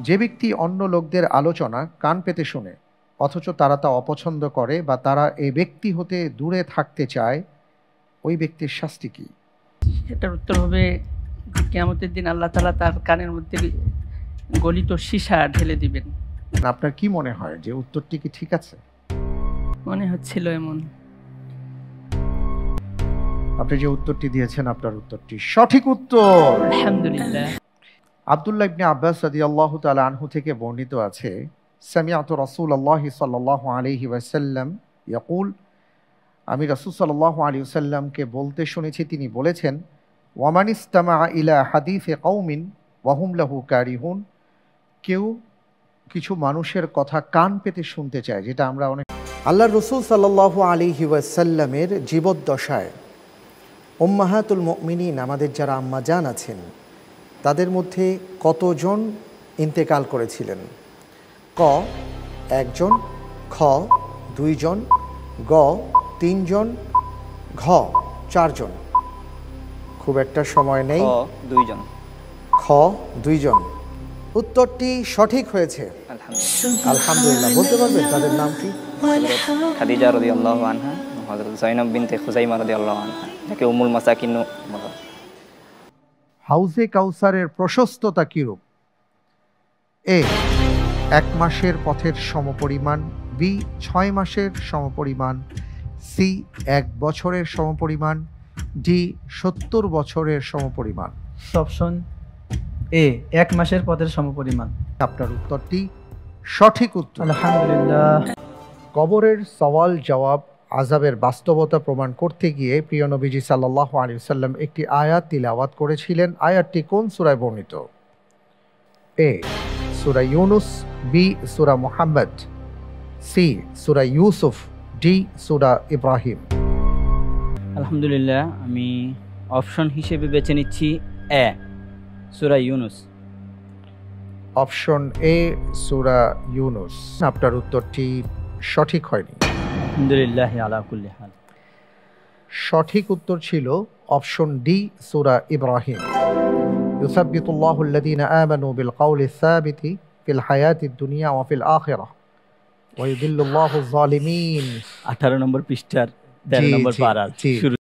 যে ব্যক্তি অন্য লোকদের আলোচনা কান পেতে শোনে অথচ তারা তা অপছন্দ করে বা তারা এই ব্যক্তি হতে দূরে থাকতে চায়, ওই ব্যক্তির শাস্তি কি? এটার উত্তর হবে কিয়ামতের দিন আল্লাহ তাআলা তার কানের মধ্যে গলিত সীসা ঢেলে দিবেন। আপনার কি মনে হয় যে উত্তরটি কি ঠিক আছে? মনে হচ্ছিল এমন। আপনি যে উত্তরটি দিয়েছেন আপনার উত্তরটি সঠিক উত্তর। আলহামদুলিল্লাহ। আব্দুল্লাহ ইবনে আব্বাস রাদিয়াল্লাহু তাআলা আনহু থেকে বর্ণিত আছে, সামিআতু রাসূলুল্লাহি সাল্লাল্লাহু আলাইহি ওয়াসাল্লাম ইয়াকুল, আমি রাসূল সাল্লাল্লাহু আলাইহি ওয়াসাল্লামকে বলতে শুনেছি, তিনি বলেছেন, ওয়ামান ইসতামাআ ইলা হাদিসি কওমিন ওয়া হুম লাহু কারিহুন, কেউ কিছু মানুষের কথা কান পেতে শুনতে চায়, যেটা আমরা অনেক। আল্লাহর রাসূল সাল্লাল্লাহু আলাইহি ওয়াসাল্লামের জীবদ্দশায় উম্মাহাতুল মুমিনিন, আমাদের যারা আম্মা জান আছেন, তাদের মধ্যে কতজন ইন্তেকাল করেছিলেন? ক 1 জন, খ 2 জন, গ 3 জন, ঘ 4 জন। খুব একটা সময় নেই। খ 2 জন। খ 2 জন। উত্তরটি সঠিক হয়েছে, আলহামদুলিল্লাহ। বলতে পারবেন তাদের নাম কি? খাদিজা রাদিয়াল্লাহু আনহা, হযরত যায়েনব বিনতে খুজাইমা রাদিয়াল্লাহু আনহা, যাকে উম্মুল মাসাকিন বলা হয়। হাউজে কাউসারের প্রশস্ততা কিরূপ? এ 1 মাসের পথের সমপরিমাণ, বি 6 মাসের সমপরিমাণ, সি 1 বছরের সমপরিমাণ, ডি 70 বছরের সমপরিমাণ। অপশন এ 1 মাসের পথের সমপরিমাণ। আপনার উত্তরটি সঠিক উত্তর, আলহামদুলিল্লাহ। কবরের সওয়াল জবাব, আযাবের বাস্তবতা প্রমাণ করতে গিয়ে প্রিয় নবীজি সাল্লাল্লাহু আলাইহি ওয়াসাল্লাম একটি আয়াত তিলাওয়াত করেছিলেন। আয়াতটি কোন সূরায় বর্ণিত? এ সূরা ইউনুস, বি সূরা মুহাম্মদ, সি সূরা ইউসুফ, ডি সূরা ইব্রাহিম। আলহামদুলিল্লাহ, আমি অপশন হিসেবে বেছে নিচ্ছি এ সূরা ইউনুস। অপশন এ সূরা ইউনুস। আপনার উত্তরটি সঠিক হয়নি। আলহামদুলিল্লাহ আলা কুল্লি হাল। সঠিক উত্তর ছিল অপশন ডি সূরা ইব্রাহিম। ইউসাব্বিতুল্লাহু আল্লাযীনা আমানু বিল কাওলি সাবিতি ফিল হায়াতিদ দুনিয়া ওয়া ফিল আখিরাহ ওয়া ইউদিল্লুল্লাহু আয-যালিমিন। 18 নম্বর পৃষ্ঠার 13 নম্বর পারা শুরু।